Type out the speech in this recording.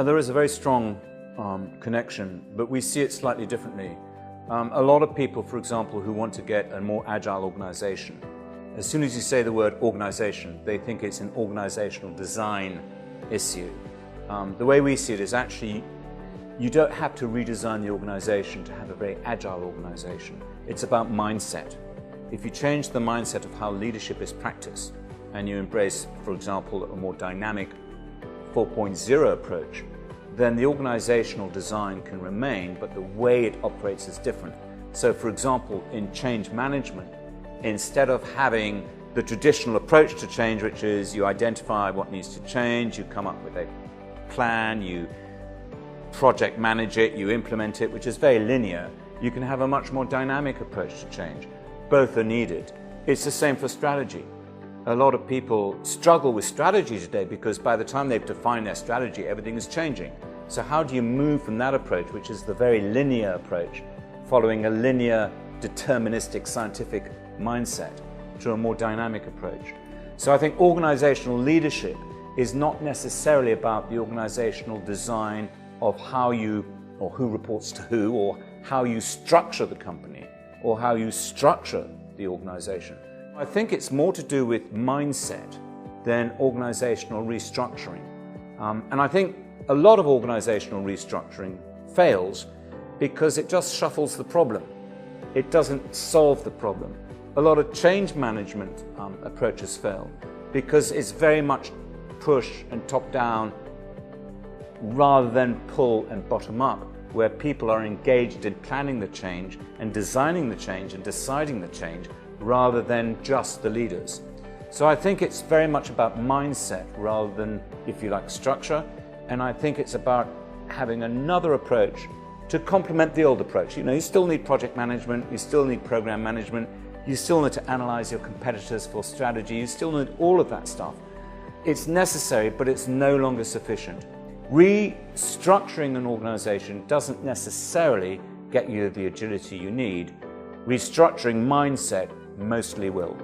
there is a very strong connection, but we see it slightly differently. A lot of people, for example, who want to get a more agile organization, as soon as you say the word organization, they think it's an organizational design issue. The way we see it is actually, you don't have to redesign the organization to have a very agile organization. It's about mindset. If you change the mindset of how leadership is practiced, and you embrace, for example, a more dynamic 4.0 approach, then the organizational design can remain, but the way it operates is different. So, for example, in change management, instead of having the traditional approach to change, which is you identify what needs to change, you come up with a plan, you project manage it, you implement it, which is very linear, you can have a much more dynamic approach to change. Both are needed. It's the same for strategy. A lot of people struggle with strategy today because by the time they've defined their strategy, everything is changing. So how do you move from that approach, which is the very linear approach, following a linear, deterministic, scientific mindset, to a more dynamic approach? So I think organizational leadership is not necessarily about the organizational design of how you, or who reports to who, or how you structure the company, or how you structure the organization. I think it's more to do with mindset than organizational restructuring. And I think a lot of organizational restructuring fails because it just shuffles the problem. It doesn't solve the problem. A lot of change management approaches fail because it's very much push and top down rather than pull and bottom up, where people are engaged in planning the change and designing the change and deciding the change rather than just the leaders. So I think it's very much about mindset rather than, if you like, structure. And I think it's about having another approach to complement the old approach. You know, you still need project management, you still need program management, you still need to analyze your competitors for strategy, you still need all of that stuff. It's necessary, but it's no longer sufficient. Restructuring an organization doesn't necessarily get you the agility you need. Restructuring mindset mostly will.